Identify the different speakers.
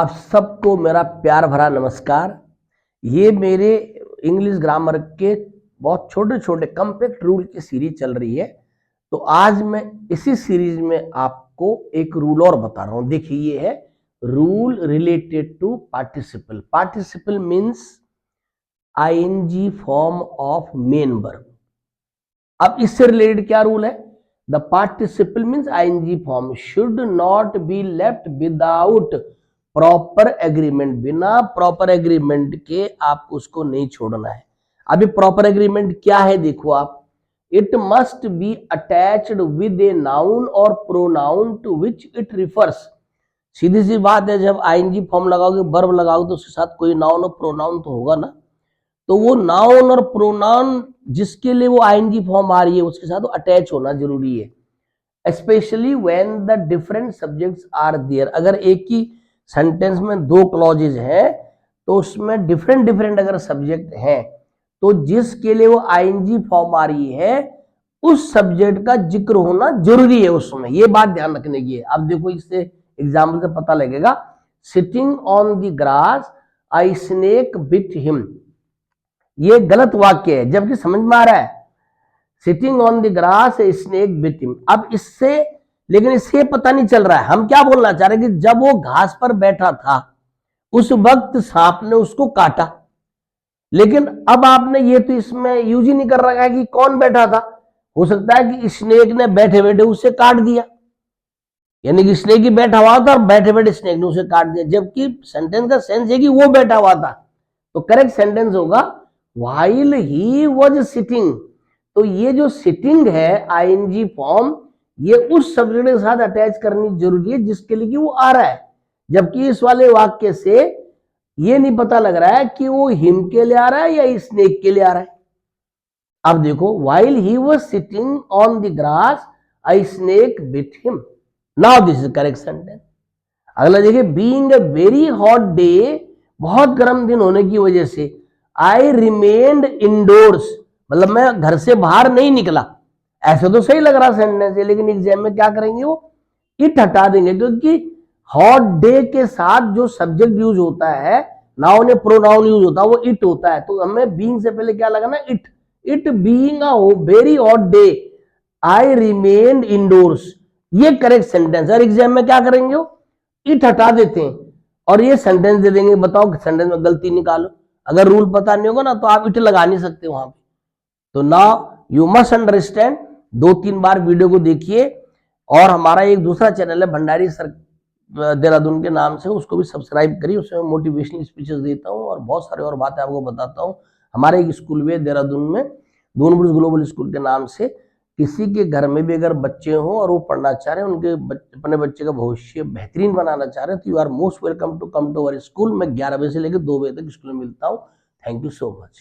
Speaker 1: आप सबको मेरा प्यार भरा नमस्कार। ये मेरे इंग्लिश ग्रामर के बहुत छोटे छोटे कम्पैक्ट रूल की सीरीज चल रही है। तो आज मैं इसी सीरीज में आपको एक रूल और बता रहा हूं। देखिए, ये है rule related to participle. Participle means ING form of main verb. अब इससे रिलेटेड क्या रूल है? The participle means ING form should not be left without proper agreement. बिना प्रॉपर एग्रीमेंट के आप उसको नहीं छोड़ना है। अभी प्रॉपर एग्रीमेंट क्या है देखो आप। It must be attached with a noun और pronoun to which it refers. सीधी सी बात है, जब आईएनजी फॉर्म लगाओगे, वर्ब लगाओगे, तो उसके साथ कोई नाउन और प्रोनाउन तो होगा ना। तो वो नाउन और प्रोनाउन जिसके लिए वो आईएनजी फॉर्म आ रही है उसके साथ अटैच होना जरूरी है। Specially when the different subjects are there. अगर एक ही सेंटेंस में दो क्लॉजेज हैं तो उसमें डिफरेंट डिफरेंट अगर सब्जेक्ट हैं तो जिसके लिए वो आईएनजी फॉर्म आ रही है उस सब्जेक्ट का जिक्र होना जरूरी है उसमें। ये बात ध्यान रखने की है। अब देखो, इससे एग्जाम्पल से पता लगेगा। Sitting on the grass I snake bit him. ये गलत वाक्य है, जबकि समझ में आ रहा है sitting on the grass snake bit him. अब इससे लेकिन इससे पता नहीं चल रहा है हम क्या बोलना चाह रहे हैं कि जब वो घास पर बैठा था उस वक्त सांप ने उसको काटा। लेकिन अब आपने ये तो इसमें यूज ही नहीं कर रखा है कि कौन बैठा था। हो सकता है कि स्नेक ने बैठे बैठे उसे काट दिया, यानी कि स्नेक ही बैठा हुआ था और बैठे बैठे स्नेक ने उसे काट दिया, जबकि सेंटेंस का सेंस है कि वो बैठा हुआ था। तो करेक्ट सेंटेंस होगा व्हाइल ही वाज सिटिंग। तो ये जो सिटिंग है आईएनजी फॉर्म, ये उस सब्जेक्ट के साथ अटैच करनी जरूरी है जिसके लिए कि वो आ रहा है। जबकि इस वाले वाक्य से ये नहीं पता लग रहा है कि वो हिम के लिए आ रहा है या स्नेक के लिए आ रहा है। अब देखो, while he was sitting on the grass a snake bit him. Now this is correct sentence. अगला देखिए, being a very hot day, बहुत गर्म दिन होने की वजह से आई रिमेन्ड इंडोर्स, मतलब मैं घर से बाहर नहीं निकला। ऐसे तो सही लग रहा सेंटेंस है, लेकिन एग्जाम में क्या करेंगे वो इट हटा देंगे, क्योंकि हॉट डे के साथ जो सब्जेक्ट यूज होता है, नाउन या प्रोनाउन यूज होता है, वो इट होता है। तो हमें बीइंग से पहले क्या लगाना? It. It being a very hot day I remained indoors, ये करेक्ट सेंटेंस है। और एग्जाम में क्या करेंगे वो इट हटा देते हैं और ये सेंटेंस दे देंगे। बताओ सेंटेंस में गलती निकालो। अगर रूल पता नहीं होगा ना तो आप इट लगा नहीं सकते वहां पे। तो now you must understand. 2-3 bar video को देखिए। और हमारा एक दूसरा चैनल है भंडारी सर देहरादून के नाम से, उसको भी सब्सक्राइब करिए। उसमें मोटिवेशनल स्पीचेस देता हूँ और बहुत सारे और बातें आपको बताता हूँ। हमारे एक स्कूल भी है देहरादून में, दूनबुर्ज ग्लोबल स्कूल के नाम से। किसी के घर में भी अगर बच्चे हों और वो पढ़ना चाह रहे हैं, उनके अपने बच्चे का भविष्य बेहतरीन बनाना चाह रहे हैं, तो you are most welcome to come to our school. मैं 11 बजे से लेकर 2 बजे तक स्कूल में मिलता हूँ। Thank you so much.